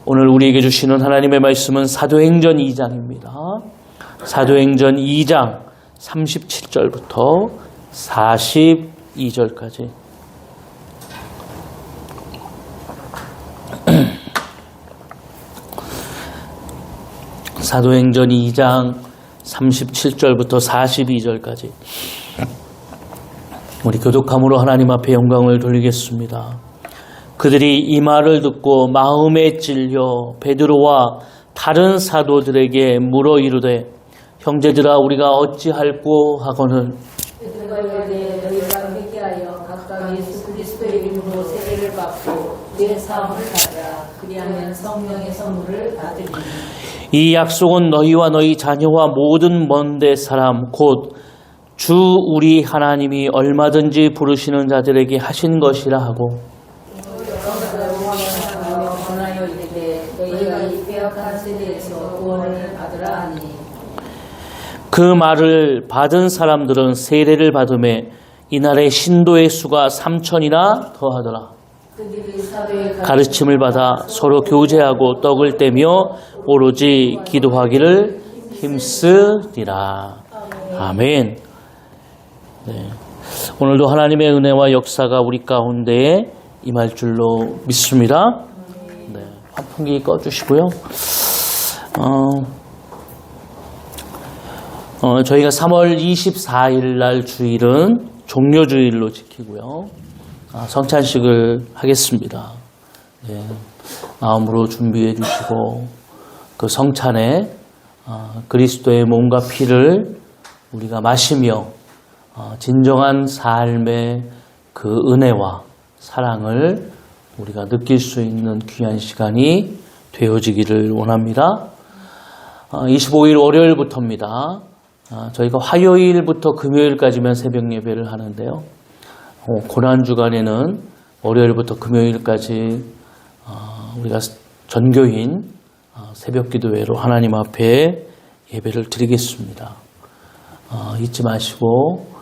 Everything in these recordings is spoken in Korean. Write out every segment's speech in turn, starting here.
오늘 우리에게 주시는 하나님의 말씀은 사도행전 2장입니다. 사도행전 2장 37절부터 42절까지. 사도행전 2장 37절부터 42절까지. 우리 교독함으로 하나님 앞에 영광을 돌리겠습니다. 그들이 이 말을 듣고 마음에 찔려 베드로와 다른 사도들에게 물어 이르되, 형제들아, 우리가 어찌할꼬 하거늘. 베드로가 이르되, 너희가 회개하여 각각 예수 그리스도의 이름으로 세례를 받고 내 사함을 받으라. 그리하면 성령의 선물을 받으리니. 이 약속은 너희와 너희 자녀와 모든 먼데 사람 곧 주 우리 하나님이 얼마든지 부르시는 자들에게 하신 것이라 하고, 권하여 이르되 너희가 이 빼앗은 세대에서 구원을 받으라 하니. 그 말을 받은 사람들은 세례를 받음에 이날의 신도의 수가 3,000이나 더하더라. 그들이 사도의 가르침을 받아 서로 교제하고 떡을 떼며 오로지 기도하기를 힘쓰리라. 아멘. 네. 오늘도 하나님의 은혜와 역사가 우리 가운데에 임할 줄로 믿습니다. 네. 환풍기 꺼주시고요. 저희가 3월 24일 날 주일은 종료주일로 지키고요. 성찬식을 하겠습니다. 네. 마음으로 준비해 주시고 그 성찬에 그리스도의 몸과 피를 우리가 마시며 진정한 삶의 그 은혜와 사랑을 우리가 느낄 수 있는 귀한 시간이 되어지기를 원합니다. 25일 월요일부터입니다. 저희가 화요일부터 금요일까지만 새벽 예배를 하는데요. 고난주간에는 월요일부터 금요일까지 우리가 전교인 새벽기도회로 하나님 앞에 예배를 드리겠습니다. 잊지 마시고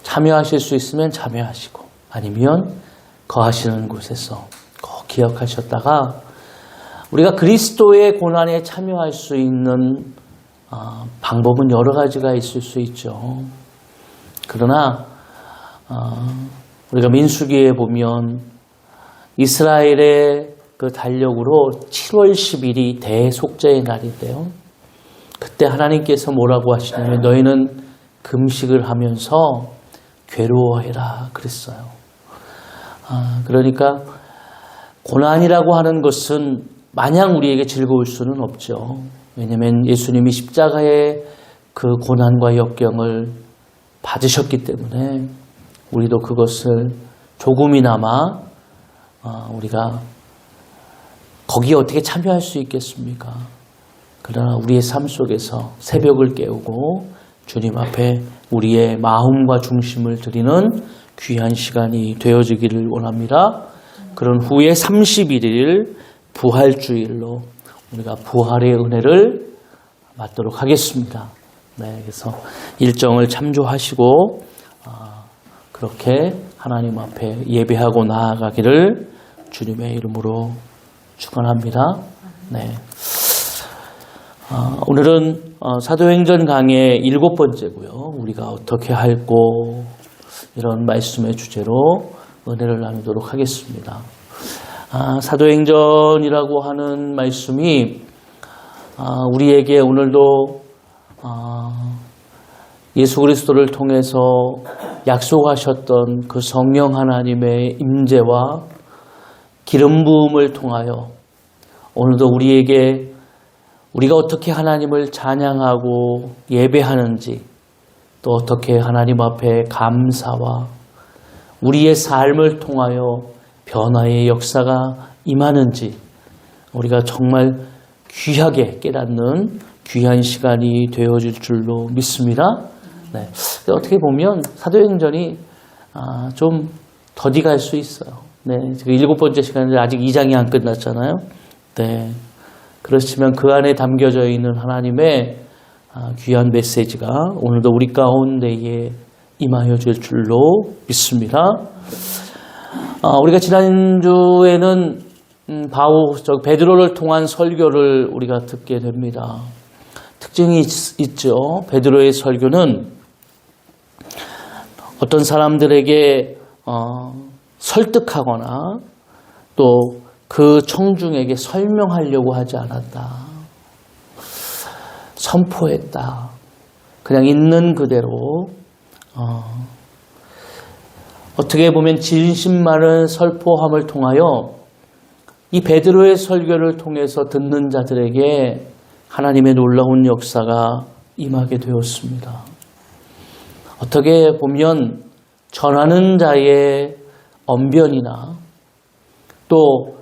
참여하실 수 있으면 참여하시고, 아니면 거하시는 곳에서 꼭 기억하셨다가 우리가 그리스도의 고난에 참여할 수 있는 방법은 여러 가지가 있을 수 있죠. 그러나 우리가 민수기에 보면 이스라엘의 그 달력으로 7월 10일이 대속죄의 날인데요. 그때 하나님께서 뭐라고 하시냐면 너희는 금식을 하면서 괴로워해라 그랬어요. 그러니까 고난이라고 하는 것은 마냥 우리에게 즐거울 수는 없죠. 왜냐하면 예수님이 십자가의 그 고난과 역경을 받으셨기 때문에 우리도 그것을 조금이나마 우리가 거기에 어떻게 참여할 수 있겠습니까? 그러나 우리의 삶 속에서 새벽을 깨우고 주님 앞에 우리의 마음과 중심을 드리는 귀한 시간이 되어지기를 원합니다. 그런 후에 31일 부활주일로 우리가 부활의 은혜를 받도록 하겠습니다. 네, 그래서 일정을 참조하시고 그렇게 하나님 앞에 예배하고 나아가기를 주님의 이름으로 축원합니다. 네. 오늘은 사도행전 강의 7번째고요. 우리가 어떻게 할꼬, 이런 말씀의 주제로 은혜를 나누도록 하겠습니다. 사도행전이라고 하는 말씀이 우리에게 오늘도 예수 그리스도를 통해서 약속하셨던 그 성령 하나님의 임재와 기름 부음을 통하여 오늘도 우리에게 우리가 어떻게 하나님을 찬양하고 예배하는지, 또 어떻게 하나님 앞에 감사와 우리의 삶을 통하여 변화의 역사가 임하는지 우리가 정말 귀하게 깨닫는 귀한 시간이 되어질 줄로 믿습니다. 네. 어떻게 보면 사도행전이 좀 더디 갈 수 있어요. 네. 지금 7번째 시간인데 아직 2장이 안 끝났잖아요. 네. 그렇지만 그 안에 담겨져 있는 하나님의 귀한 메시지가 오늘도 우리 가운데에 임하여 줄 줄로 믿습니다. 우리가 지난주에는 베드로를 통한 설교를 우리가 듣게 됩니다. 특징이 있죠. 베드로의 설교는 어떤 사람들에게 설득하거나 또 그 청중에게 설명하려고 하지 않았다. 선포했다. 그냥 있는 그대로 어떻게 보면 진심 많은 설포함을 통하여 이 베드로의 설교를 통해서 듣는 자들에게 하나님의 놀라운 역사가 임하게 되었습니다. 어떻게 보면 전하는 자의 언변이나 또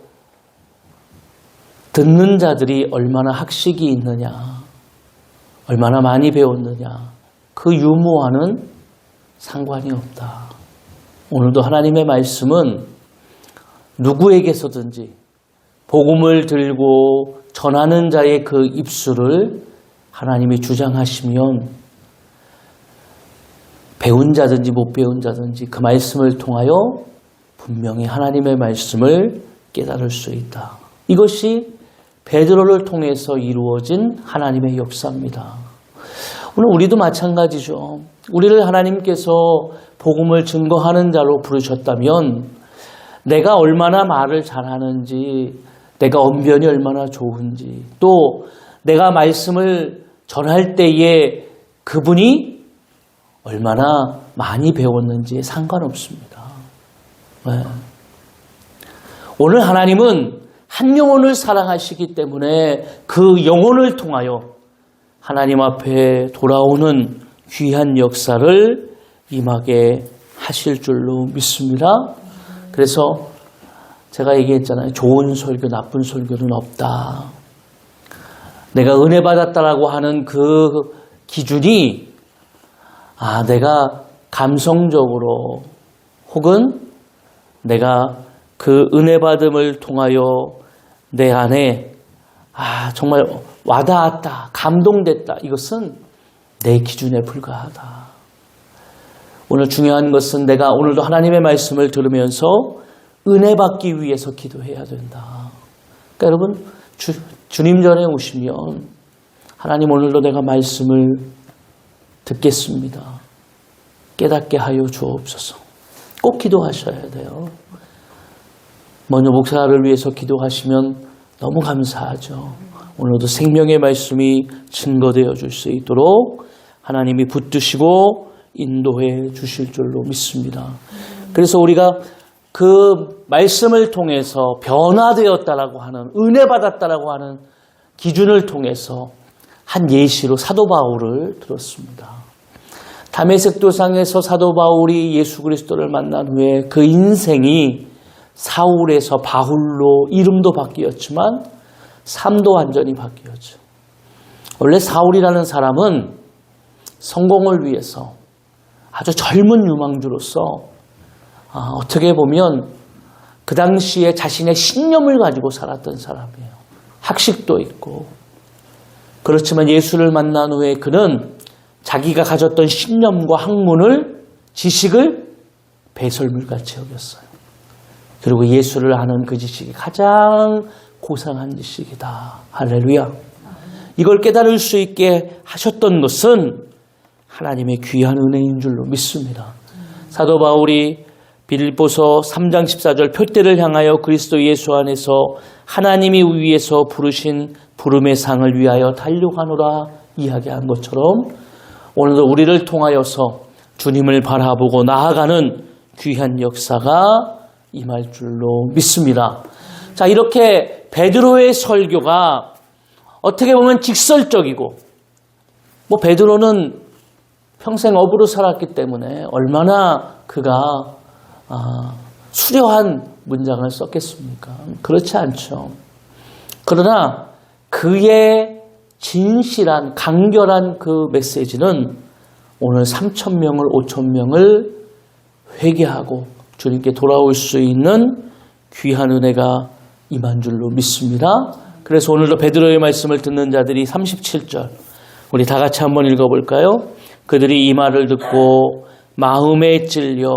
듣는 자들이 얼마나 학식이 있느냐, 얼마나 많이 배웠느냐, 그 유무와는 상관이 없다. 오늘도 하나님의 말씀은 누구에게서든지 복음을 들고 전하는 자의 그 입술을 하나님이 주장하시면 배운 자든지 못 배운 자든지 그 말씀을 통하여 분명히 하나님의 말씀을 깨달을 수 있다. 이것이 베드로를 통해서 이루어진 하나님의 역사입니다. 오늘 우리도 마찬가지죠. 우리를 하나님께서 복음을 증거하는 자로 부르셨다면 내가 얼마나 말을 잘하는지, 내가 언변이 얼마나 좋은지, 또 내가 말씀을 전할 때에 그분이 얼마나 많이 배웠는지에 상관없습니다. 네. 오늘 하나님은 한 영혼을 사랑하시기 때문에 그 영혼을 통하여 하나님 앞에 돌아오는 귀한 역사를 임하게 하실 줄로 믿습니다. 그래서 제가 얘기했잖아요. 좋은 설교, 나쁜 설교는 없다. 내가 은혜 받았다라고 하는 그 기준이 내가 감성적으로 혹은 내가 그 은혜 받음을 통하여 내 안에 정말 와닿았다, 감동됐다. 이것은 내 기준에 불과하다. 오늘 중요한 것은 내가 오늘도 하나님의 말씀을 들으면서 은혜 받기 위해서 기도해야 된다. 그러니까 여러분 주님 전에 오시면 하나님 오늘도 내가 말씀을 듣겠습니다. 깨닫게 하여 주옵소서. 꼭 기도하셔야 돼요. 먼저 목사를 위해서 기도하시면 너무 감사하죠. 오늘도 생명의 말씀이 증거되어 줄 수 있도록 하나님이 붙드시고 인도해 주실 줄로 믿습니다. 그래서 우리가 그 말씀을 통해서 변화되었다라고 하는, 은혜 받았다라고 하는 기준을 통해서 한 예시로 사도 바울을 들었습니다. 다메섹 도상에서 사도 바울이 예수 그리스도를 만난 후에 그 인생이 사울에서 바울로 이름도 바뀌었지만 삶도 완전히 바뀌었죠. 원래 사울이라는 사람은 성공을 위해서 아주 젊은 유망주로서 어떻게 보면 그 당시에 자신의 신념을 가지고 살았던 사람이에요. 학식도 있고. 그렇지만 예수를 만난 후에 그는 자기가 가졌던 신념과 학문을, 지식을 배설물같이 여겼어요. 그리고 예수를 아는 그 지식이 가장 고상한 지식이다. 할렐루야. 이걸 깨달을 수 있게 하셨던 것은 하나님의 귀한 은혜인 줄로 믿습니다. 사도 바울이 빌립보서 3장 14절 표대를 향하여 그리스도 예수 안에서 하나님이 위에서 부르신 부름의 상을 위하여 달려가노라 이야기한 것처럼 오늘도 우리를 통하여서 주님을 바라보고 나아가는 귀한 역사가 임할 줄로 믿습니다. 자, 이렇게 베드로의 설교가 어떻게 보면 직설적이고, 베드로는 평생 어부로 살았기 때문에 얼마나 그가 수려한 문장을 썼겠습니까? 그렇지 않죠. 그러나 그의 진실한, 간결한 그 메시지는 오늘 3,000명을, 5,000명을 회개하고 주님께 돌아올 수 있는 귀한 은혜가 임한 줄로 믿습니다. 그래서 오늘도 베드로의 말씀을 듣는 자들이 37절 우리 다 같이 한번 읽어볼까요? 그들이 이 말을 듣고 마음에 찔려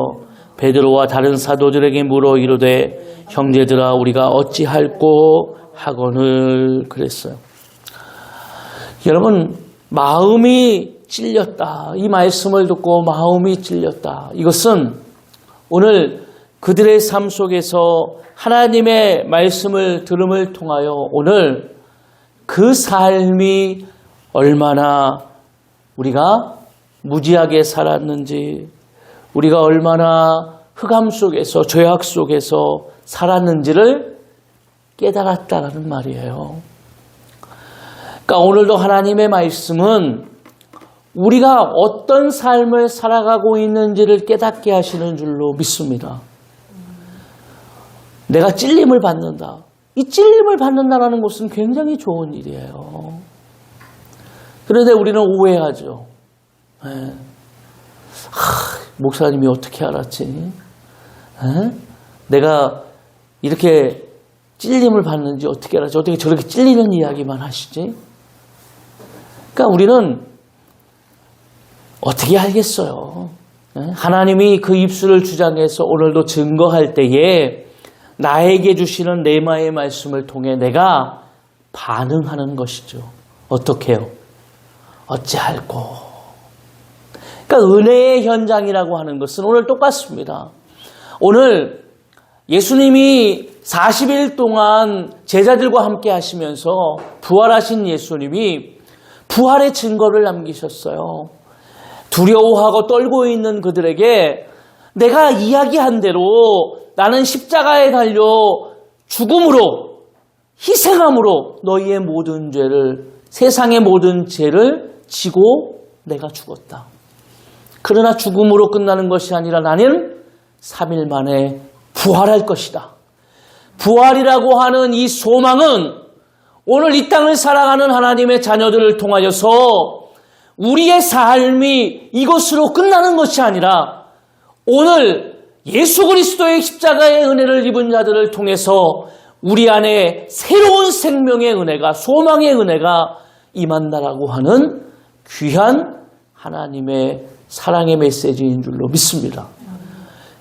베드로와 다른 사도들에게 물어 이르되 형제들아 우리가 어찌할꼬 하거늘 그랬어요. 여러분, 마음이 찔렸다. 이 말씀을 듣고 마음이 찔렸다. 이것은 오늘 그들의 삶 속에서 하나님의 말씀을 들음을 통하여 오늘 그 삶이 얼마나 우리가 무지하게 살았는지, 우리가 얼마나 흑암 속에서, 죄악 속에서 살았는지를 깨달았다라는 말이에요. 그러니까 오늘도 하나님의 말씀은 우리가 어떤 삶을 살아가고 있는지를 깨닫게 하시는 줄로 믿습니다. 내가 찔림을 받는다. 이 찔림을 받는다는 것은 굉장히 좋은 일이에요. 그런데 우리는 오해하죠. 목사님이 어떻게 알았지? 내가 이렇게 찔림을 받는지 어떻게 알았지? 어떻게 저렇게 찔리는 이야기만 하시지? 그러니까 우리는 어떻게 알겠어요? 하나님이 그 입술을 주장해서 오늘도 증거할 때에 나에게 주시는 레마의 말씀을 통해 내가 반응하는 것이죠. 어떻게 해요? 어찌할꼬. 그러니까 은혜의 현장이라고 하는 것은 오늘 똑같습니다. 오늘 예수님이 40일 동안 제자들과 함께 하시면서 부활하신 예수님이 부활의 증거를 남기셨어요. 두려워하고 떨고 있는 그들에게 내가 이야기한 대로 나는 십자가에 달려 죽음으로 희생함으로 너희의 모든 죄를, 세상의 모든 죄를 지고 내가 죽었다. 그러나 죽음으로 끝나는 것이 아니라 나는 3일 만에 부활할 것이다. 부활이라고 하는 이 소망은 오늘 이 땅을 살아가는 하나님의 자녀들을 통하여서 우리의 삶이 이것으로 끝나는 것이 아니라 오늘 예수 그리스도의 십자가의 은혜를 입은 자들을 통해서 우리 안에 새로운 생명의 은혜가, 소망의 은혜가 임한다라고 하는 귀한 하나님의 사랑의 메시지인 줄로 믿습니다.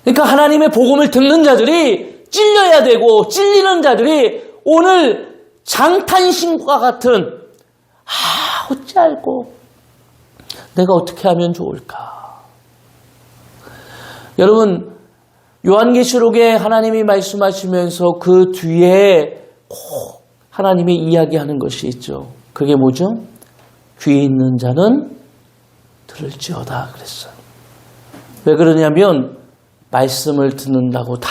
그러니까 하나님의 복음을 듣는 자들이 찔려야 되고 찔리는 자들이 오늘 장탄신과 같은 어찌할꼬 내가 어떻게 하면 좋을까? 여러분, 요한계시록에 하나님이 말씀하시면서 그 뒤에 꼭 하나님이 이야기하는 것이 있죠. 그게 뭐죠? 귀 있는 자는 들을지어다 그랬어요. 왜 그러냐면 말씀을 듣는다고 다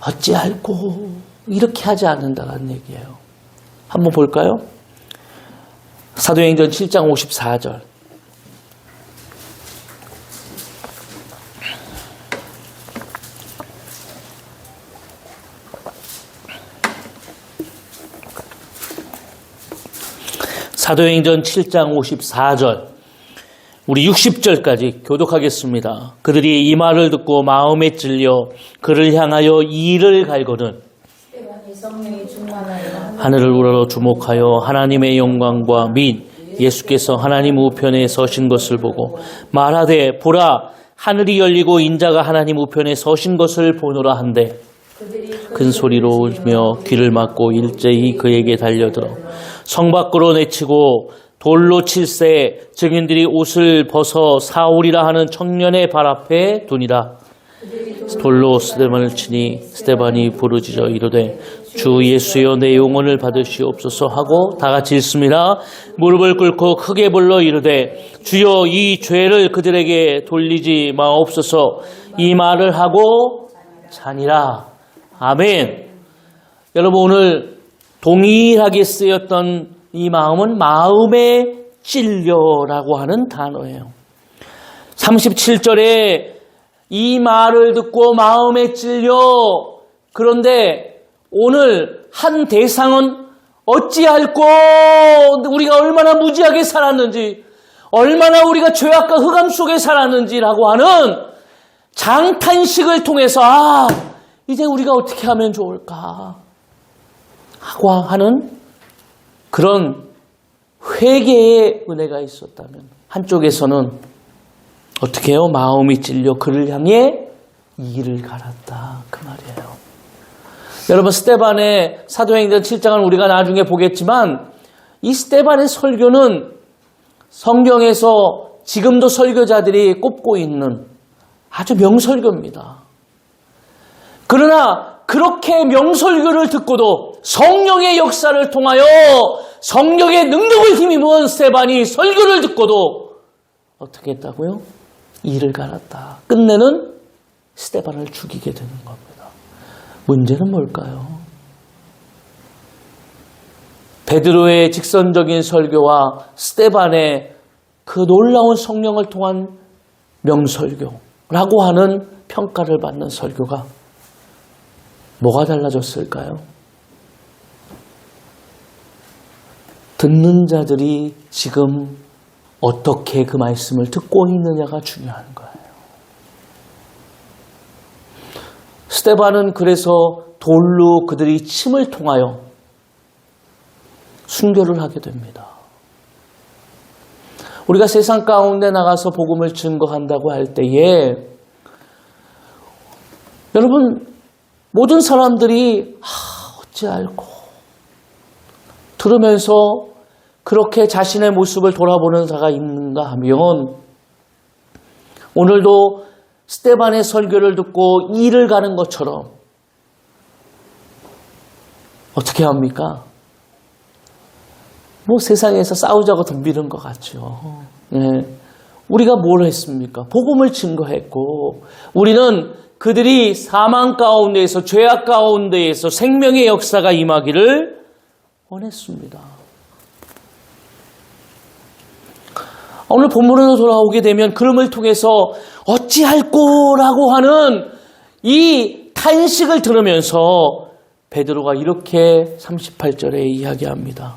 어찌할꼬 이렇게 하지 않는다는 얘기예요. 한번 볼까요? 사도행전 7장 54절. 사도행전 7장 54절. 우리 60절까지 교독하겠습니다. 그들이 이 말을 듣고 마음에 찔려 그를 향하여 이를 갈거든 하늘을 우러러 주목하여 하나님의 영광과 및 예수께서 하나님 우편에 서신 것을 보고 말하되 보라 하늘이 열리고 인자가 하나님 우편에 서신 것을 보노라 한데 큰 소리로 울며 귀를 막고 일제히 그에게 달려들어 성 밖으로 내치고 돌로 칠세 증인들이 옷을 벗어 사울이라 하는 청년의 발 앞에 두니라. 돌로 스데반을 치니 스데반이 부르짖어 이르되 주 예수여 내 영혼을 받으시옵소서 하고 다 같이 읽습니다. 무릎을 꿇고 크게 불러 이르되 주여 이 죄를 그들에게 돌리지 마옵소서. 이 말을 하고 자니라. 아멘. 여러분, 오늘 동일하게 쓰였던 이 마음은 마음에 찔려라고 하는 단어예요. 37절에 이 말을 듣고 마음에 찔려. 그런데 오늘 한 대상은 어찌할꼬 우리가 얼마나 무지하게 살았는지, 얼마나 우리가 죄악과 흑암 속에 살았는지라고 하는 장탄식을 통해서 이제 우리가 어떻게 하면 좋을까 하고 하는 그런 회개의 은혜가 있었다면, 한쪽에서는 어떻게 해요? 마음이 찔려 그를 향해 이를 갈았다. 그 말이에요. 여러분, 스데반의 사도행전 7장은 우리가 나중에 보겠지만 이 스데반의 설교는 성경에서 지금도 설교자들이 꼽고 있는 아주 명설교입니다. 그러나 그렇게 명설교를 듣고도 성령의 역사를 통하여 성령의 능력을 힘입은 스데반이 설교를 듣고도 어떻게 했다고요? 이를 갈았다. 끝내는 스데반을 죽이게 되는 겁니다. 문제는 뭘까요? 베드로의 직선적인 설교와 스데반의 그 놀라운 성령을 통한 명설교라고 하는 평가를 받는 설교가 뭐가 달라졌을까요? 듣는 자들이 지금 어떻게 그 말씀을 듣고 있느냐가 중요한 거예요. 스데반은 그래서 돌로 그들이 침을 통하여 순교를 하게 됩니다. 우리가 세상 가운데 나가서 복음을 증거한다고 할 때에 여러분 모든 사람들이 어찌알고 들으면서 그렇게 자신의 모습을 돌아보는 자가 있는가 하면 오늘도 스데반의 설교를 듣고 이를 가는 것처럼 어떻게 합니까? 뭐 세상에서 싸우자고 덤비는 것 같죠. 네. 우리가 뭘 했습니까? 복음을 증거했고 우리는 그들이 사망 가운데에서 죄악 가운데에서 생명의 역사가 임하기를 원했습니다. 오늘 본문으로 돌아오게 되면 그름을 통해서 어찌할꼬라고 하는 이 탄식을 들으면서 베드로가 이렇게 38절에 이야기합니다.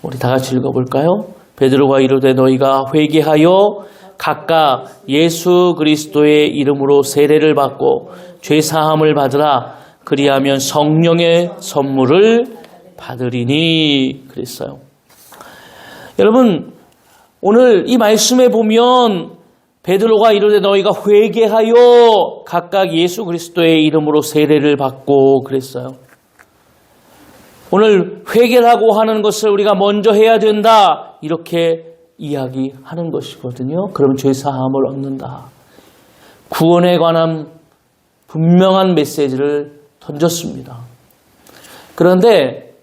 우리 다 같이 읽어볼까요? 베드로가 이르되 너희가 회개하여 각각 예수 그리스도의 이름으로 세례를 받고 죄사함을 받으라. 그리하면 성령의 선물을 받으리니 그랬어요. 여러분 오늘 이 말씀에 보면 베드로가 이르되 너희가 회개하여 각각 예수 그리스도의 이름으로 세례를 받고 그랬어요. 오늘 회개라고 하는 것을 우리가 먼저 해야 된다 이렇게 이야기하는 것이거든요. 그럼 죄사함을 얻는다. 구원에 관한 분명한 메시지를 던졌습니다. 그런데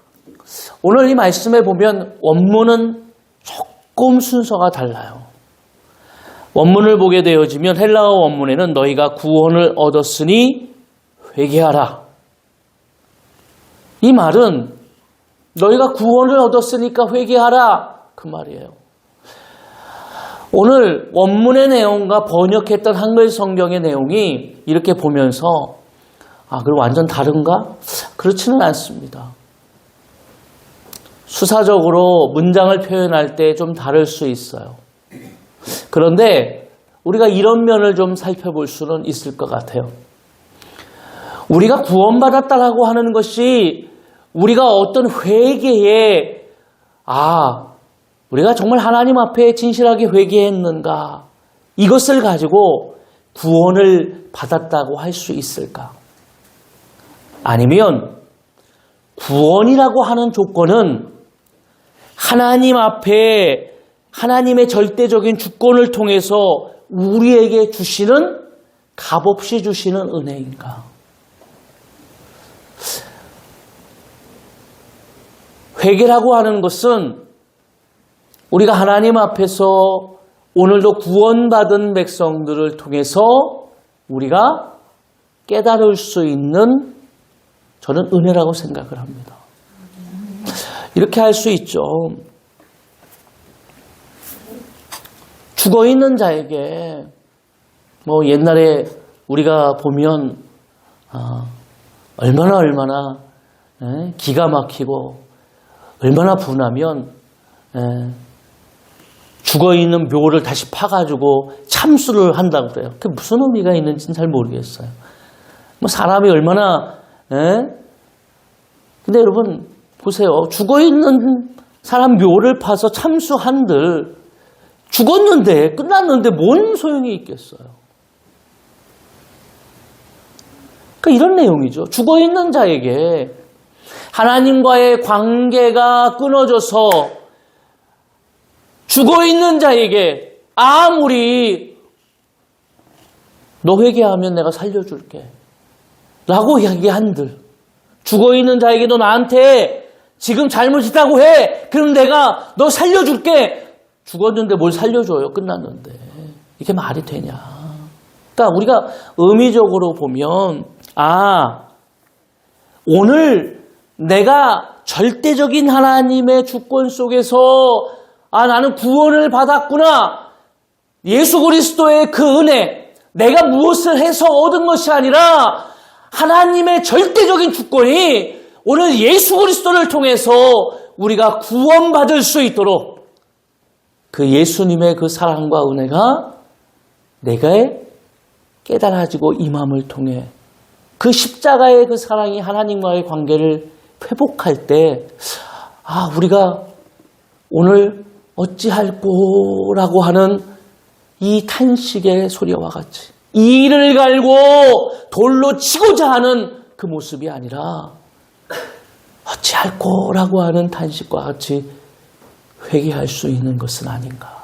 오늘 이 말씀에 보면 원문은 조금 순서가 달라요. 원문을 보게 되어지면 헬라어 원문에는 너희가 구원을 얻었으니 회개하라. 이 말은 너희가 구원을 얻었으니까 회개하라 그 말이에요. 오늘 원문의 내용과 번역했던 한글 성경의 내용이 이렇게 보면서 그럼 완전 다른가? 그렇지는 않습니다. 수사적으로 문장을 표현할 때 좀 다를 수 있어요. 그런데 우리가 이런 면을 좀 살펴볼 수는 있을 것 같아요. 우리가 구원받았다라고 하는 것이 우리가 어떤 회개에 우리가 정말 하나님 앞에 진실하게 회개했는가 이것을 가지고 구원을 받았다고 할 수 있을까? 아니면 구원이라고 하는 조건은 하나님 앞에 하나님의 절대적인 주권을 통해서 우리에게 주시는 값없이 주시는 은혜인가? 회개라고 하는 것은 우리가 하나님 앞에서 오늘도 구원받은 백성들을 통해서 우리가 깨달을 수 있는 저는 은혜라고 생각을 합니다. 이렇게 할 수 있죠. 죽어있는 자에게 옛날에 우리가 보면 얼마나 기가 막히고 얼마나 분하면 죽어있는 묘를 다시 파가지고 참수를 한다고 그래요. 그게 무슨 의미가 있는지는 잘 모르겠어요. 사람이 얼마나 근데 여러분 보세요. 죽어있는 사람 묘를 파서 참수한들 죽었는데 끝났는데 뭔 소용이 있겠어요. 그러니까 이런 내용이죠. 죽어있는 자에게 하나님과의 관계가 끊어져서 죽어있는 자에게 아무리 너 회개하면 내가 살려줄게 라고 이야기한들, 죽어있는 자에게도 나한테 지금 잘못했다고 해, 그럼 내가 너 살려줄게. 죽었는데 뭘 살려줘요? 끝났는데. 이게 말이 되냐. 그러니까 우리가 의미적으로 보면 오늘 내가 절대적인 하나님의 주권 속에서 나는 구원을 받았구나. 예수 그리스도의 그 은혜, 내가 무엇을 해서 얻은 것이 아니라 하나님의 절대적인 주권이 오늘 예수 그리스도를 통해서 우리가 구원받을 수 있도록 그 예수님의 그 사랑과 은혜가 내게 깨달아지고 임함을 통해 그 십자가의 그 사랑이 하나님과의 관계를 회복할 때 우리가 오늘 어찌할꼬라고 하는 이 탄식의 소리와 같이 이를 갈고 돌로 치고자 하는 그 모습이 아니라 어찌할꼬라고 하는 탄식과 같이 회개할 수 있는 것은 아닌가.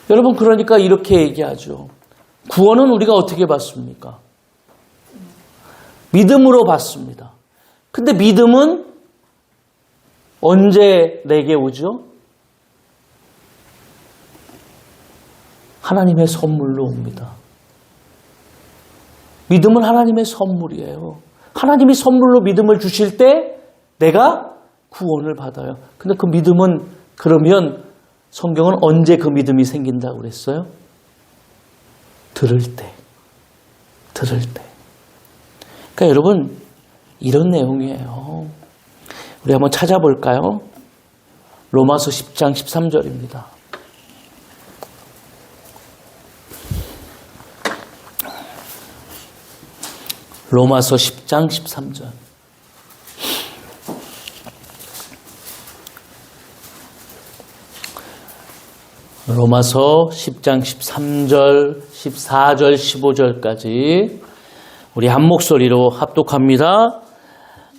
여러분, 그러니까 이렇게 얘기하죠. 구원은 우리가 어떻게 받습니까? 믿음으로 받습니다. 근데 믿음은 언제 내게 오죠? 하나님의 선물로 옵니다. 믿음은 하나님의 선물이에요. 하나님이 선물로 믿음을 주실 때 내가 구원을 받아요. 근데 그 믿음은, 그러면 성경은 언제 그 믿음이 생긴다고 그랬어요? 들을 때. 그러니까 여러분, 이런 내용이에요. 우리 한번 찾아볼까요? 로마서 10장 13절입니다. 로마서 10장 13절. 로마서 10장 13절, 14절, 15절까지 우리 한 목소리로 합독합니다.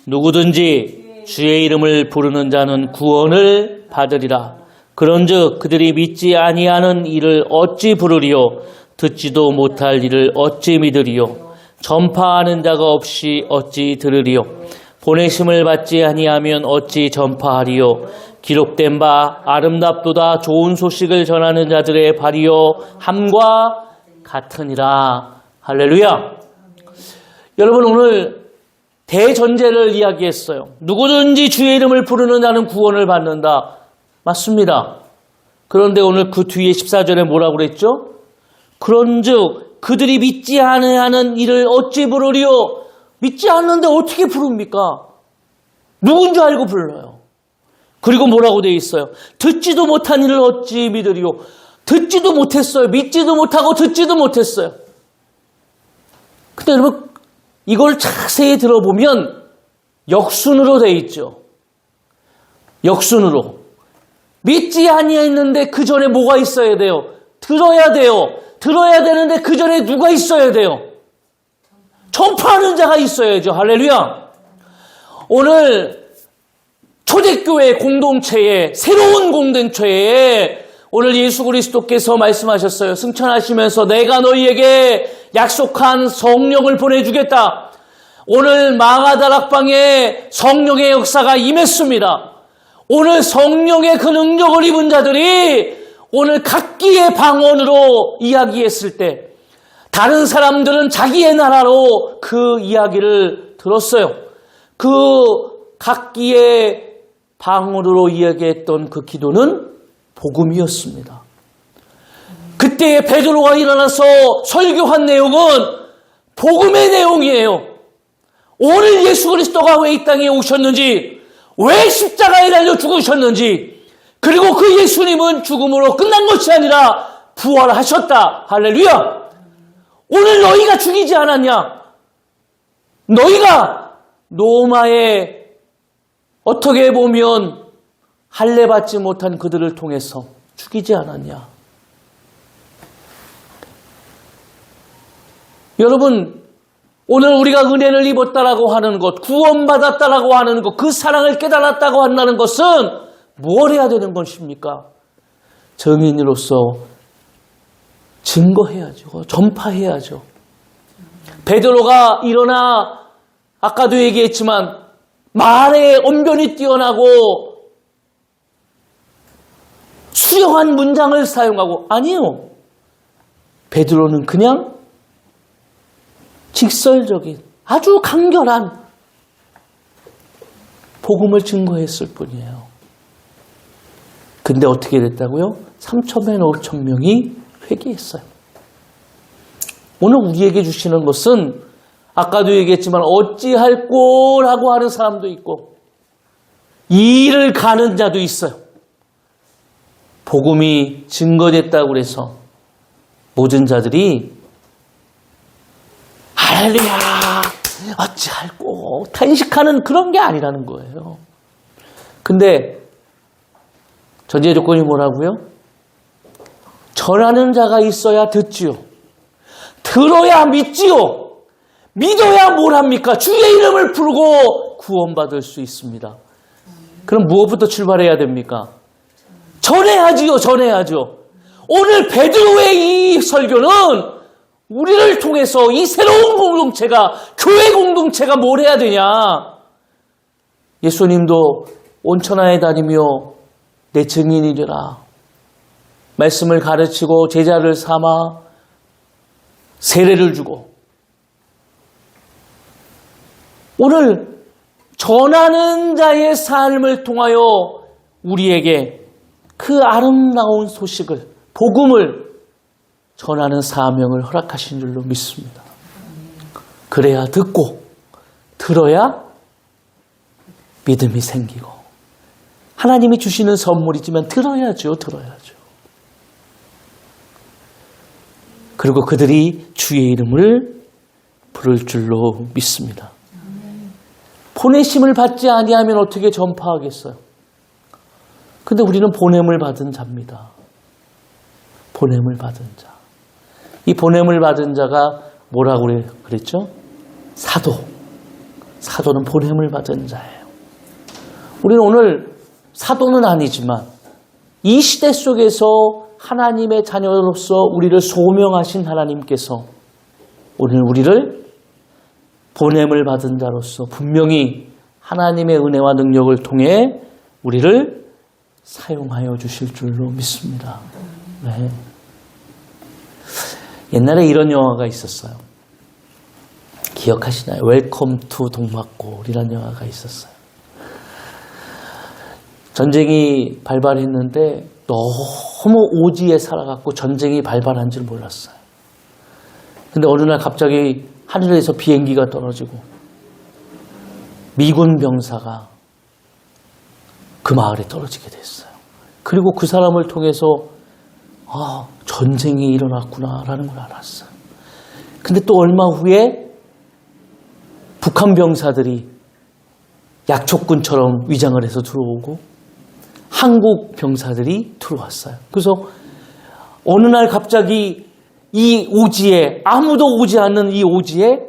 누구든지 주의 이름을 부르는 자는 구원을 받으리라. 그런즉 그들이 믿지 아니하는 이를 어찌 부르리요? 듣지도 못할 이를 어찌 믿으리요? 전파하는 자가 없이 어찌 들으리요? 보내심을 받지 아니하면 어찌 전파하리요? 기록된 바 아름답도다 좋은 소식을 전하는 자들의 발이요 함과 같으니라. 할렐루야. 여러분, 오늘 대전제를 이야기했어요. 누구든지 주의 이름을 부르는 자는 구원을 받는다. 맞습니다. 그런데 오늘 그 뒤에 14절에 뭐라고 그랬죠? 그런즉 그들이 믿지 아니하는 이를 어찌 부르리요? 믿지 않는데 어떻게 부릅니까? 누군 줄 알고 불러요. 그리고 뭐라고 되어 있어요? 듣지도 못한 이를 어찌 믿으리요? 듣지도 못했어요. 믿지도 못하고 듣지도 못했어요. 근데 여러분, 이걸 자세히 들어보면 역순으로 되어 있죠. 역순으로. 믿지 아니했는데 그 전에 뭐가 있어야 돼요? 들어야 돼요. 들어야 되는데 그 전에 누가 있어야 돼요? 전파하는 자가 있어야죠. 할렐루야. 오늘 초대교회 공동체에, 새로운 공동체에 오늘 예수 그리스도께서 말씀하셨어요. 승천하시면서 내가 너희에게 약속한 성령을 보내주겠다. 오늘 마가다락방에 성령의 역사가 임했습니다. 오늘 성령의 그 능력을 입은 자들이 오늘 각기의 방언으로 이야기했을 때 다른 사람들은 자기의 나라로 그 이야기를 들었어요. 그 각기의 방언으로 이야기했던 그 기도는 복음이었습니다. 그때 베드로가 일어나서 설교한 내용은 복음의 내용이에요. 오늘 예수 그리스도가 왜 이 땅에 오셨는지, 왜 십자가에 달려 죽으셨는지, 그리고 그 예수님은 죽음으로 끝난 것이 아니라 부활하셨다. 할렐루야. 오늘 너희가 죽이지 않았냐? 너희가 로마에 어떻게 보면 할례받지 못한 그들을 통해서 죽이지 않았냐? 여러분, 오늘 우리가 은혜를 입었다라고 하는 것, 구원받았다라고 하는 것, 그 사랑을 깨달았다고 한다는 것은 뭘 해야 되는 것입니까? 증인으로서 증거해야죠. 전파해야죠. 베드로가 일어나 아까도 얘기했지만 말에 언변이 뛰어나고 수려한 문장을 사용하고, 아니요. 베드로는 그냥 직설적인 아주 간결한 복음을 증거했을 뿐이에요. 근데 어떻게 됐다고요? 3,000명, 5,000명이 회개했어요. 오늘 우리에게 주시는 것은 아까도 얘기했지만 어찌할꼬라고 하는 사람도 있고 이를 가는 자도 있어요. 복음이 증거됐다고 해서 모든 자들이 할렐루야 어찌할꼬 탄식하는 그런 게 아니라는 거예요. 근데 전제 조건이 뭐라고요? 전하는 자가 있어야 듣지요. 들어야 믿지요. 믿어야 뭘 합니까? 주의 이름을 부르고 구원받을 수 있습니다. 그럼 무엇부터 출발해야 됩니까? 전해야지요. 전해야죠. 오늘 베드로의 이 설교는 우리를 통해서 이 새로운 공동체가, 교회 공동체가 뭘 해야 되냐? 예수님도 온 천하에 다니며 내 증인이 되라. 말씀을 가르치고 제자를 삼아 세례를 주고, 오늘 전하는 자의 삶을 통하여 우리에게 그 아름다운 소식을, 복음을 전하는 사명을 허락하신 줄로 믿습니다. 그래야 듣고, 들어야 믿음이 생기고, 하나님이 주시는 선물이지만 들어야죠. 들어야죠. 그리고 그들이 주의 이름을 부를 줄로 믿습니다. 보내심을 받지 아니하면 어떻게 전파하겠어요? 근데 우리는 보냄을 받은 자입니다. 보냄을 받은 자. 이 보냄을 받은 자가 뭐라고 그랬죠? 사도. 사도는 보냄을 받은 자예요. 우리는 오늘 사도는 아니지만 이 시대 속에서 하나님의 자녀로서 우리를 소명하신 하나님께서 오늘 우리를 보냄을 받은 자로서 분명히 하나님의 은혜와 능력을 통해 우리를 사용하여 주실 줄로 믿습니다. 네. 옛날에 이런 영화가 있었어요. 기억하시나요? 웰컴 투 동막골이라는 영화가 있었어요. 전쟁이 발발했는데 너무 오지에 살아갖고 전쟁이 발발한 줄 몰랐어요. 근데 어느 날 갑자기 하늘에서 비행기가 떨어지고 미군 병사가 그 마을에 떨어지게 됐어요. 그리고 그 사람을 통해서 전쟁이 일어났구나라는 걸 알았어요. 근데 또 얼마 후에 북한 병사들이 약초꾼처럼 위장을 해서 들어오고 한국 병사들이 들어왔어요. 그래서 어느 날 갑자기 이 오지에, 아무도 오지 않는 이 오지에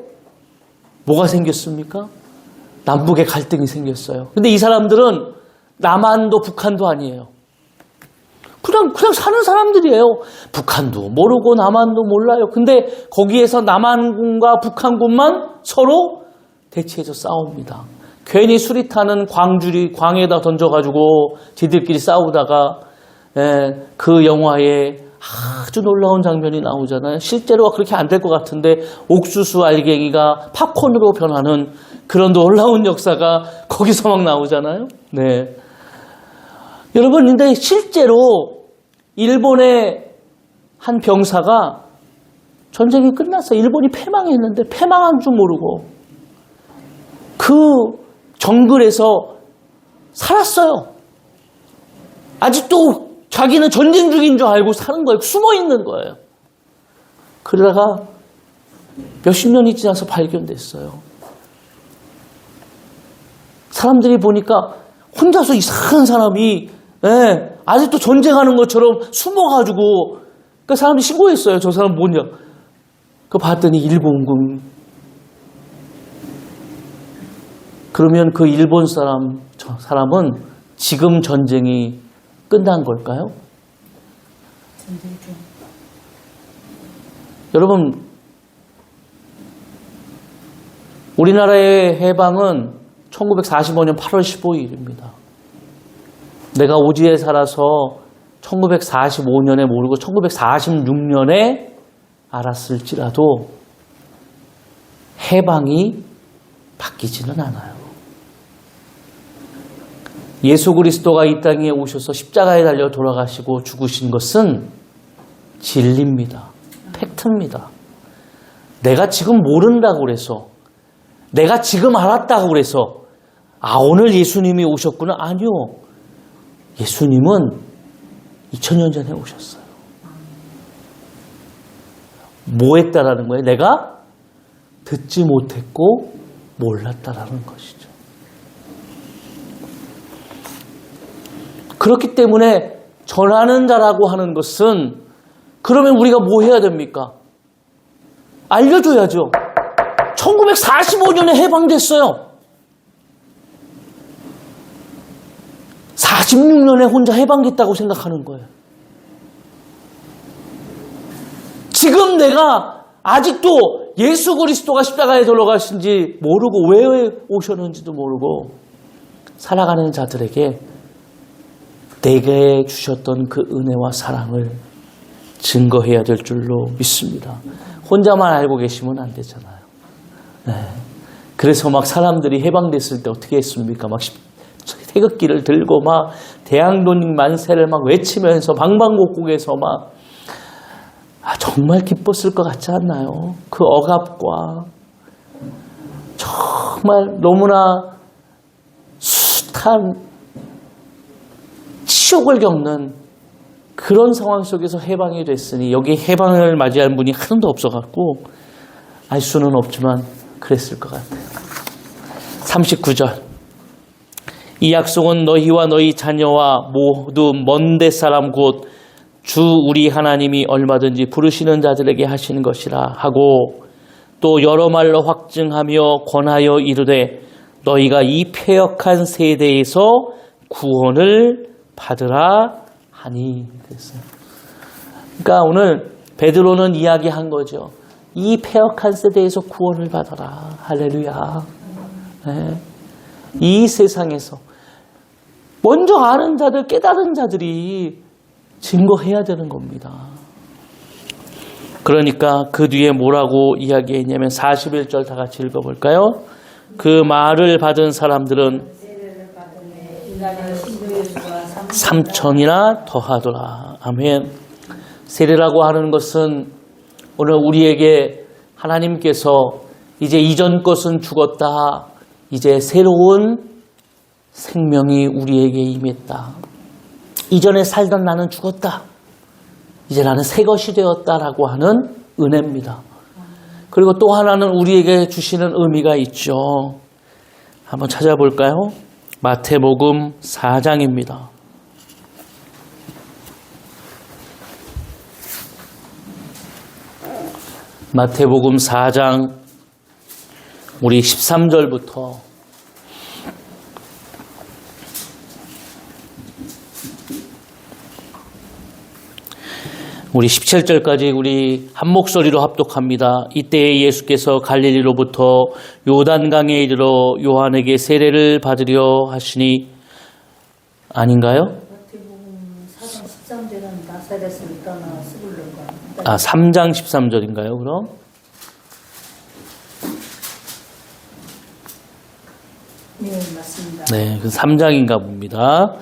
뭐가 생겼습니까? 남북의 갈등이 생겼어요. 근데 이 사람들은 남한도 북한도 아니에요. 그냥 사는 사람들이에요. 북한도 모르고 남한도 몰라요. 근데 거기에서 남한군과 북한군만 서로 대치해서 싸웁니다. 괜히 수리타는 광줄이 광에다 던져가지고 지들끼리 싸우다가 그 영화에 아주 놀라운 장면이 나오잖아요. 실제로가 그렇게 안 될 것 같은데 옥수수 알갱이가 팝콘으로 변하는 그런 놀라운 역사가 거기서 막 나오잖아요. 네. 여러분, 근데 실제로 일본의 한 병사가 전쟁이 끝났어요. 일본이 패망했는데 패망한 줄 모르고 그 정글에서 살았어요. 아직도 자기는 전쟁 중인 줄 알고 사는 거예요. 숨어 있는 거예요. 그러다가 몇십 년이 지나서 발견됐어요. 사람들이 보니까 혼자서 이상한 사람이 아직도 전쟁하는 것처럼 숨어가지고, 그러니까 사람들이 신고했어요. 저 사람 뭐냐. 그 봤더니 일본군. 그러면 그 일본 사람은 지금 전쟁이 끝난 걸까요? 여러분, 우리나라의 해방은 1945년 8월 15일입니다. 내가 오지에 살아서 1945년에 모르고 1946년에 알았을지라도 해방이 바뀌지는 않아요. 예수 그리스도가 이 땅에 오셔서 십자가에 달려 돌아가시고 죽으신 것은 진리입니다. 팩트입니다. 내가 지금 모른다고 그래서, 내가 지금 알았다고 그래서 오늘 예수님이 오셨구나. 아니요. 예수님은 2000년 전에 오셨어요. 뭐 했다라는 거예요? 내가 듣지 못했고 몰랐다라는 것이죠. 그렇기 때문에 전하는 자라고 하는 것은, 그러면 우리가 뭐 해야 됩니까? 알려줘야죠. 1945년에 해방됐어요. 46년에 혼자 해방됐다고 생각하는 거예요. 지금 내가 아직도 예수 그리스도가 십자가에 돌아가신지 모르고 왜 오셨는지도 모르고 살아가는 자들에게 내게 주셨던 그 은혜와 사랑을 증거해야 될 줄로 믿습니다. 혼자만 알고 계시면 안 되잖아요. 네. 그래서 막 사람들이 해방됐을 때 어떻게 했습니까? 막 태극기를 들고 막 대항돈 만세를 막 외치면서 방방곡곡에서 막 정말 기뻤을 것 같지 않나요? 그 억압과 정말 너무나 숱한 치욕을 겪는 그런 상황 속에서 해방이 됐으니, 여기 해방을 맞이한 분이 하나도 없어갖고 알 수는 없지만 그랬을 것 같아요. 39절. 이 약속은 너희와 너희 자녀와 모두 먼데 사람 곧 주 우리 하나님이 얼마든지 부르시는 자들에게 하시는 것이라 하고, 또 여러 말로 확증하며 권하여 이르되 너희가 이 패역한 세대에서 구원을 받으라 하니. 그랬어요. 그러니까 오늘 베드로는 이야기한 거죠. 이 패역한 세대에서 구원을 받아라. 할렐루야. 네. 이 세상에서 먼저 아는 자들, 깨달은 자들이 증거해야 되는 겁니다. 그러니까 그 뒤에 뭐라고 이야기했냐면 41절 다 같이 읽어볼까요? 그 말을 받은 사람들은 3천이나 더하더라. 아멘. 세례라고 하는 것은 오늘 우리에게 하나님께서 이제 이전 것은 죽었다, 이제 새로운 생명이 우리에게 임했다, 이전에 살던 나는 죽었다, 이제 나는 새 것이 되었다라고 하는 은혜입니다. 그리고 또 하나는 우리에게 주시는 의미가 있죠. 한번 찾아볼까요? 마태복음 4장입니다. 마태복음 4장 우리 13절부터 우리 17절까지 우리 한 목소리로 합독합니다. 이때에 예수께서 갈릴리로부터 요단강에 이르러 요한에게 세례를 받으려 하시니, 아닌가요? 마태복음 4장 13절은 나사렛을 떠나 스불론과 3장 13절인가요, 그럼? 네, 맞습니다. 네, 그 3장인가 봅니다.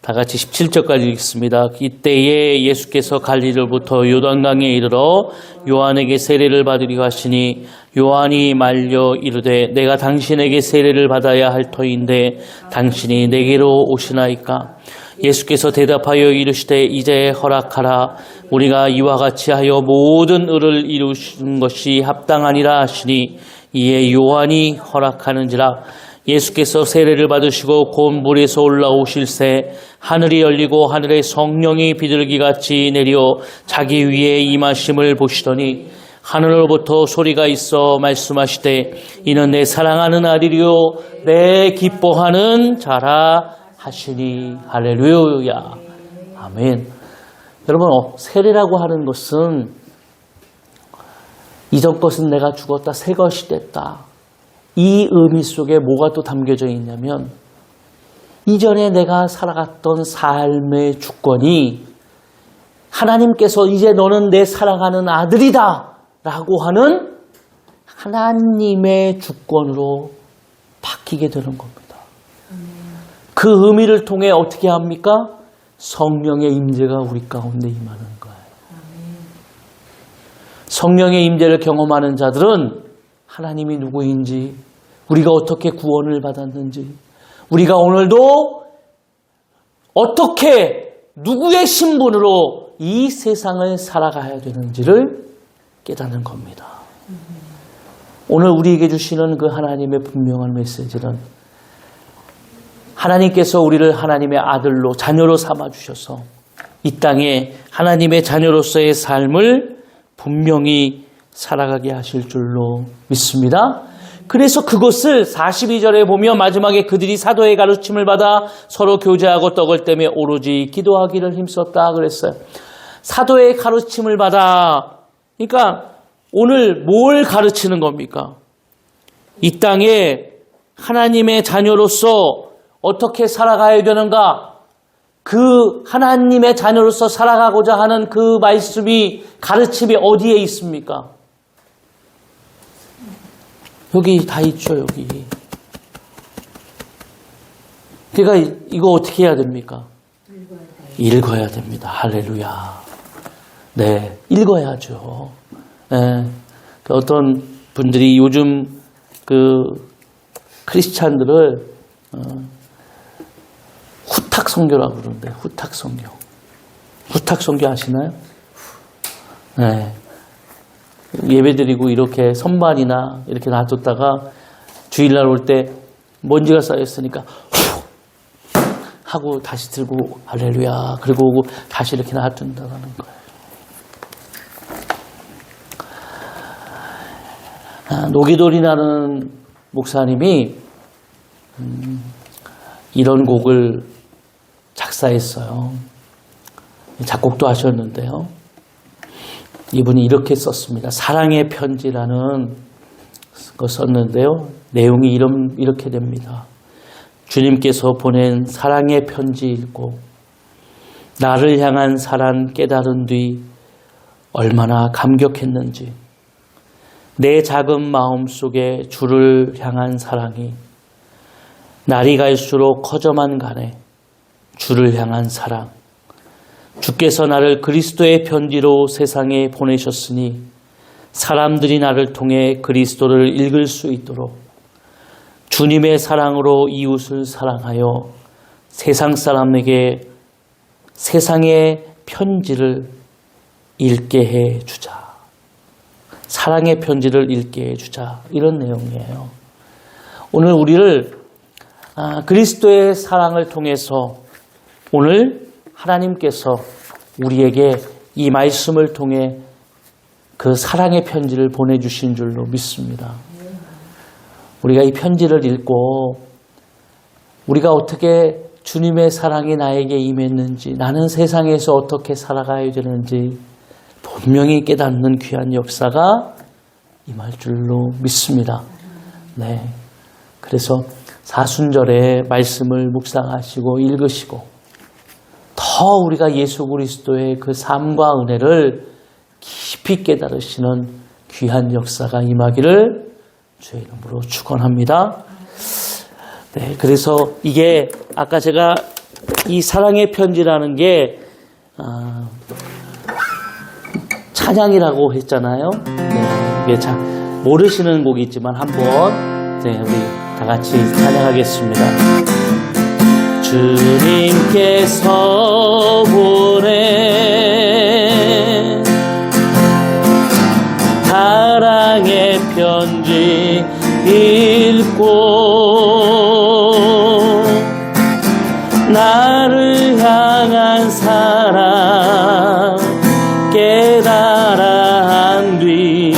다 같이 17절까지 읽습니다. 이때에 예수께서 갈릴리로부터 요단강에 이르러 요한에게 세례를 받으려 하시니, 요한이 말려 이르되 내가 당신에게 세례를 받아야 할 터인데 당신이 내게로 오시나이까? 예수께서 대답하여 이르시되 이제 허락하라. 우리가 이와 같이 하여 모든 의를 이루신 것이 합당하니라 하시니, 이에 요한이 허락하는지라. 예수께서 세례를 받으시고 곧 물에서 올라오실새 하늘이 열리고 하늘에 성령이 비둘기같이 내려 자기 위에 임하심을 보시더니, 하늘로부터 소리가 있어 말씀하시되 이는 내 사랑하는 아들이요 내 기뻐하는 자라 하시니. 할렐루야. 아멘. 여러분, 세례라고 하는 것은 이전 것은 내가 죽었다 새 것이 됐다, 이 의미 속에 뭐가 또 담겨져 있냐면 이전에 내가 살아갔던 삶의 주권이 하나님께서 이제 너는 내 사랑하는 아들이다 라고 하는 하나님의 주권으로 바뀌게 되는 겁니다. 그 의미를 통해 어떻게 합니까? 성령의 임재가 우리 가운데 임하는 거예요. 성령의 임재를 경험하는 자들은 하나님이 누구인지, 우리가 어떻게 구원을 받았는지, 우리가 오늘도 어떻게 누구의 신분으로 이 세상을 살아가야 되는지를 깨닫는 겁니다. 오늘 우리에게 주시는 그 하나님의 분명한 메시지는 하나님께서 우리를 하나님의 아들로 자녀로 삼아주셔서 이 땅에 하나님의 자녀로서의 삶을 분명히 살아가게 하실 줄로 믿습니다. 그래서 그것을 42절에 보면 마지막에 그들이 사도의 가르침을 받아 서로 교제하고 떡을 떼며 오로지 기도하기를 힘썼다 그랬어요. 사도의 가르침을 받아, 그러니까 오늘 뭘 가르치는 겁니까? 이 땅에 하나님의 자녀로서 어떻게 살아가야 되는가? 그 하나님의 자녀로서 살아가고자 하는 그 말씀이, 가르침이 어디에 있습니까? 여기 다 있죠, 여기. 그러니까 이거 어떻게 해야 됩니까? 읽어야 됩니다. 할렐루야. 네, 읽어야죠. 네. 어떤 분들이 요즘 그 크리스찬들을 후탁 선교라고 그러는데, 후탁 선교. 후탁 선교 아시나요? 네. 예배드리고 이렇게 선반이나 이렇게 놔뒀다가 주일날 올 때 먼지가 쌓였으니까 후 하고 다시 들고 할렐루야 그리고 오고 다시 이렇게 놔둔다는 거예요. 노기돌이라는 목사님이 이런 곡을 작사했어요. 작곡도 하셨는데요. 이분이 이렇게 썼습니다. 사랑의 편지라는 거 썼는데요. 내용이 이렇게 됩니다. 주님께서 보낸 사랑의 편지 읽고 나를 향한 사랑 깨달은 뒤 얼마나 감격했는지, 내 작은 마음 속에 주를 향한 사랑이 날이 갈수록 커져만 가네. 주를 향한 사랑. 주께서 나를 그리스도의 편지로 세상에 보내셨으니 사람들이 나를 통해 그리스도를 읽을 수 있도록 주님의 사랑으로 이웃을 사랑하여 세상 사람에게 세상의 편지를 읽게 해주자. 사랑의 편지를 읽게 해주자. 이런 내용이에요. 오늘 우리를 그리스도의 사랑을 통해서 오늘 하나님께서 우리에게 이 말씀을 통해 그 사랑의 편지를 보내주신 줄로 믿습니다. 우리가 이 편지를 읽고 우리가 어떻게 주님의 사랑이 나에게 임했는지, 나는 세상에서 어떻게 살아가야 되는지 분명히 깨닫는 귀한 역사가 임할 줄로 믿습니다. 네. 그래서 사순절에 말씀을 묵상하시고 읽으시고 더 우리가 예수 그리스도의 그 삶과 은혜를 깊이 깨달으시는 귀한 역사가 임하기를 주의 이름으로 축원합니다. 네, 그래서 이게 아까 제가 이 사랑의 편지라는 게 찬양이라고 했잖아요. 네, 이게 모르시는 곡이 있지만 한번 네, 우리 다 같이 찬양하겠습니다. 주님께서 보낸 사랑의 편지 읽고 나를 향한 사랑 깨달아 한 뒤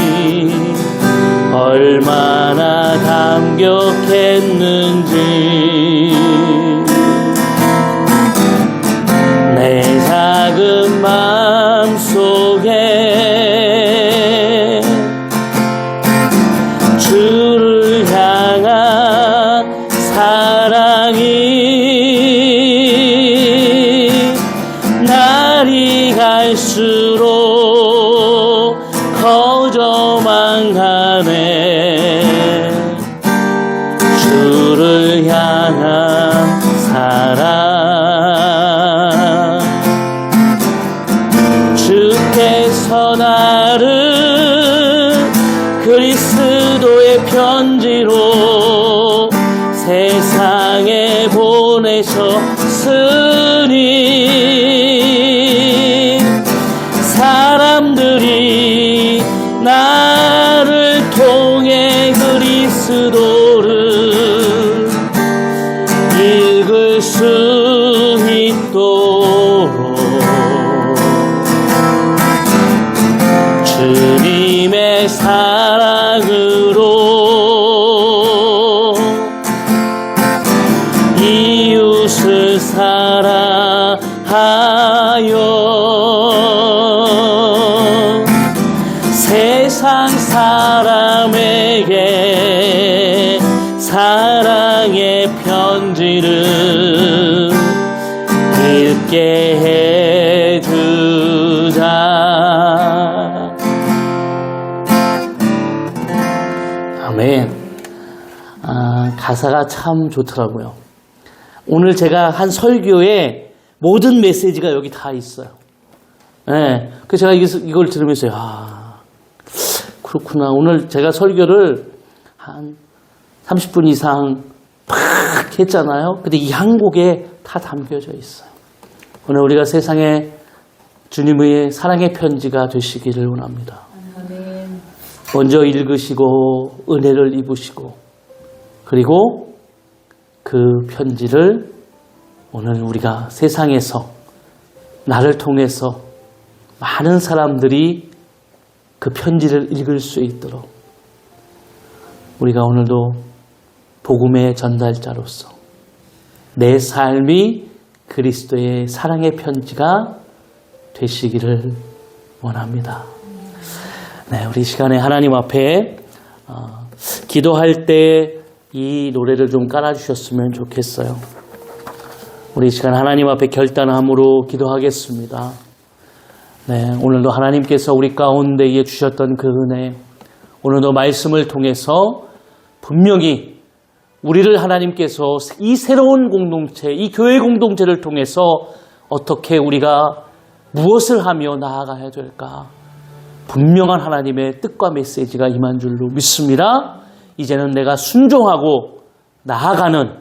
했는지 내 작은 마음속에 주를 향한 사랑이 날이 갈수록 커져만 가네. 주를 향한 사랑, 주께서 나를 그리스도의 편지로 세상에 보내셨으니 사람들이 나를 통해 그리스도를 읽을 수 있도록 주님의 사랑으로 이웃을 사랑하여 세상 사람에게 사랑의 편지를 읽게 해주자. 아멘. 가사가 참 좋더라고요. 오늘 제가 한 설교에 모든 메시지가 여기 다 있어요. 네. 그래서 제가 이걸 들으면서, 그렇구나. 오늘 제가 설교를 한 30분 이상 팍 했잖아요. 근데 이 한 곡에 다 담겨져 있어요. 오늘 우리가 세상에 주님의 사랑의 편지가 되시기를 원합니다. 아멘. 먼저 읽으시고 은혜를 입으시고 그리고 그 편지를 오늘 우리가 세상에서 나를 통해서 많은 사람들이 그 편지를 읽을 수 있도록 우리가 오늘도 복음의 전달자로서 내 삶이 그리스도의 사랑의 편지가 되시기를 원합니다. 네, 우리 시간에 하나님 앞에 기도할 때 이 노래를 좀 깔아주셨으면 좋겠어요. 우리 시간 하나님 앞에 결단함으로 기도하겠습니다. 네, 오늘도 하나님께서 우리 가운데에 주셨던 그 은혜, 오늘도 말씀을 통해서 분명히 우리를 하나님께서 이 새로운 공동체, 이 교회 공동체를 통해서 어떻게 우리가 무엇을 하며 나아가야 될까? 분명한 하나님의 뜻과 메시지가 임한 줄로 믿습니다. 이제는 내가 순종하고 나아가는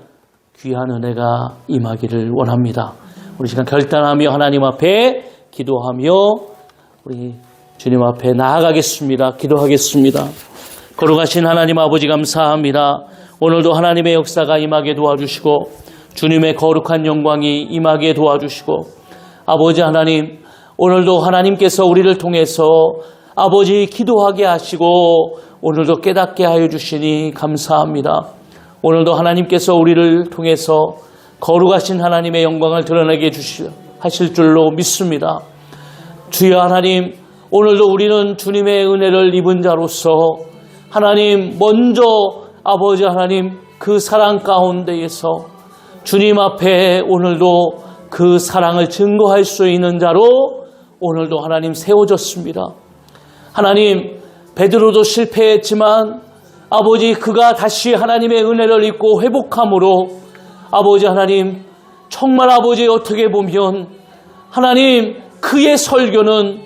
귀한 은혜가 임하기를 원합니다. 우리 시간 결단하며 하나님 앞에 기도하며 우리 주님 앞에 나아가겠습니다. 기도하겠습니다. 거룩하신 하나님 아버지 감사합니다. 오늘도 하나님의 역사가 임하게 도와주시고 주님의 거룩한 영광이 임하게 도와주시고 아버지 하나님, 오늘도 하나님께서 우리를 통해서 아버지 기도하게 하시고 오늘도 깨닫게 하여 주시니 감사합니다. 오늘도 하나님께서 우리를 통해서 거룩하신 하나님의 영광을 드러내게 하실 줄로 믿습니다. 주여 하나님, 오늘도 우리는 주님의 은혜를 입은 자로서 하나님 먼저 아버지 하나님 그 사랑 가운데에서 주님 앞에 오늘도 그 사랑을 증거할 수 있는 자로 오늘도 하나님 세워졌습니다. 하나님, 베드로도 실패했지만 아버지 그가 다시 하나님의 은혜를 입고 회복함으로 아버지 하나님 정말 아버지 어떻게 보면 하나님 그의 설교는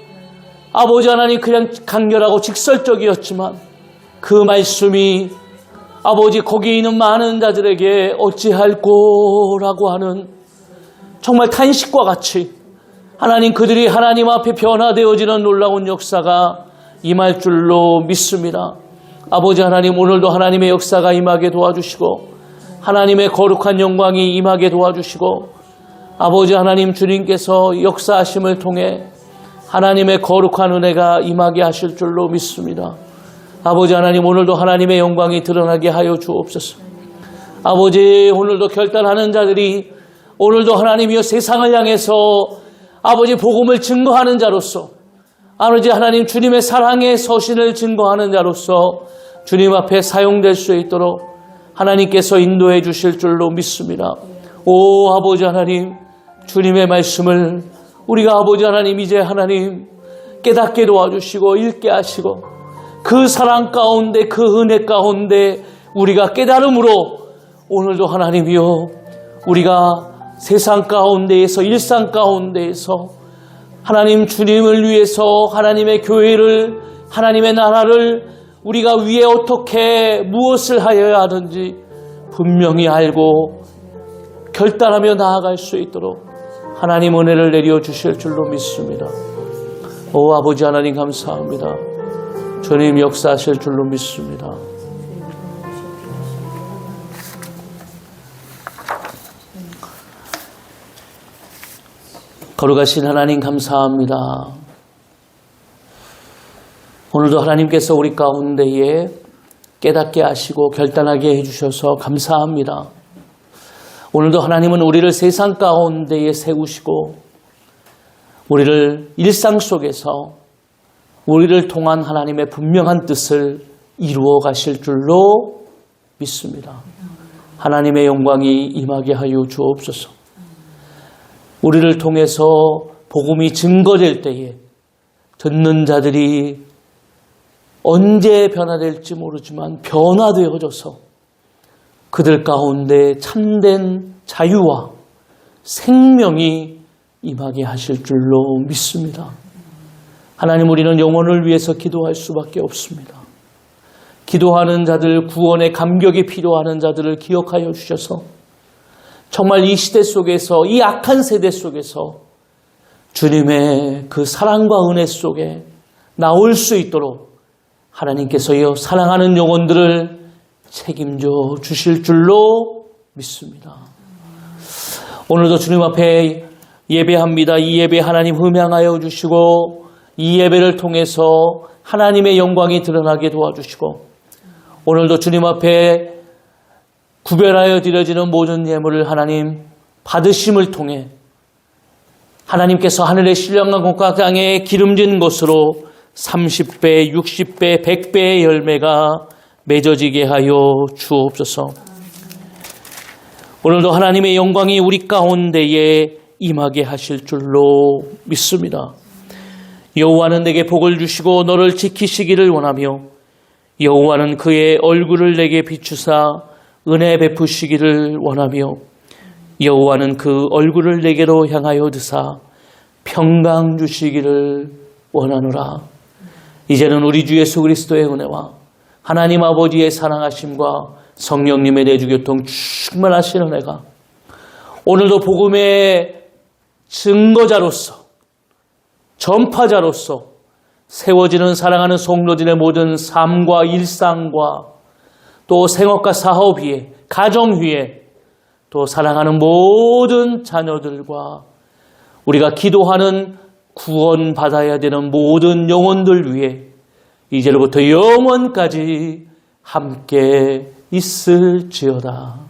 아버지 하나님 그냥 강렬하고 직설적이었지만 그 말씀이 아버지 거기 있는 많은 자들에게 어찌할꼬라고 하는 정말 탄식과 같이 하나님 그들이 하나님 앞에 변화되어지는 놀라운 역사가 임할 줄로 믿습니다. 아버지 하나님, 오늘도 하나님의 역사가 임하게 도와주시고 하나님의 거룩한 영광이 임하게 도와주시고 아버지 하나님 주님께서 역사하심을 통해 하나님의 거룩한 은혜가 임하게 하실 줄로 믿습니다. 아버지 하나님, 오늘도 하나님의 영광이 드러나게 하여 주옵소서. 아버지, 오늘도 결단하는 자들이 오늘도 하나님이여 세상을 향해서 아버지 복음을 증거하는 자로서 아버지 하나님 주님의 사랑의 서신을 증거하는 자로서 주님 앞에 사용될 수 있도록 하나님께서 인도해 주실 줄로 믿습니다. 오 아버지 하나님, 주님의 말씀을 우리가 아버지 하나님 이제 하나님 깨닫게 도와주시고 읽게 하시고 그 사랑 가운데 그 은혜 가운데 우리가 깨달음으로 오늘도 하나님이여 우리가 세상 가운데에서 일상 가운데에서 하나님 주님을 위해서 하나님의 교회를 하나님의 나라를 우리가 위에 어떻게 무엇을 하여야 하는지 분명히 알고 결단하며 나아갈 수 있도록 하나님 은혜를 내려 주실 줄로 믿습니다. 오 아버지 하나님 감사합니다. 주님 역사하실 줄로 믿습니다. 거룩하신 하나님 감사합니다. 오늘도 하나님께서 우리 가운데에 깨닫게 하시고 결단하게 해주셔서 감사합니다. 오늘도 하나님은 우리를 세상 가운데에 세우시고 우리를 일상 속에서 우리를 통한 하나님의 분명한 뜻을 이루어 가실 줄로 믿습니다. 하나님의 영광이 임하게 하여 주옵소서. 우리를 통해서 복음이 증거될 때에 듣는 자들이 언제 변화될지 모르지만 변화되어져서 그들 가운데 참된 자유와 생명이 임하게 하실 줄로 믿습니다. 하나님, 우리는 영혼을 위해서 기도할 수밖에 없습니다. 기도하는 자들, 구원의 감격이 필요하는 자들을 기억하여 주셔서 정말 이 시대 속에서, 이 악한 세대 속에서 주님의 그 사랑과 은혜 속에 나올 수 있도록 하나님께서요 사랑하는 영혼들을 책임져 주실 줄로 믿습니다. 오늘도 주님 앞에 예배합니다. 이 예배 하나님 흠양하여 주시고 이 예배를 통해서 하나님의 영광이 드러나게 도와주시고 오늘도 주님 앞에 구별하여 드려지는 모든 예물을 하나님 받으심을 통해 하나님께서 하늘의 신령한 곡과 땅에 기름진 것으로 30배, 60배, 100배의 열매가 맺어지게 하여 주옵소서. 오늘도 하나님의 영광이 우리 가운데에 임하게 하실 줄로 믿습니다. 여호와는 내게 복을 주시고 너를 지키시기를 원하며 여호와는 그의 얼굴을 내게 비추사 은혜 베푸시기를 원하며 여호와는 그 얼굴을 내게로 향하여 드사 평강 주시기를 원하노라. 이제는 우리 주 예수 그리스도의 은혜와 하나님 아버지의 사랑하심과 성령님의 내주교통 충만하신 은혜가 오늘도 복음의 증거자로서 전파자로서 세워지는 사랑하는 성도들의 모든 삶과 일상과 또 생업과 사업 위에 가정 위에 또 사랑하는 모든 자녀들과 우리가 기도하는 구원받아야 되는 모든 영혼들 위해 이제로부터 영원까지 함께 있을지어다.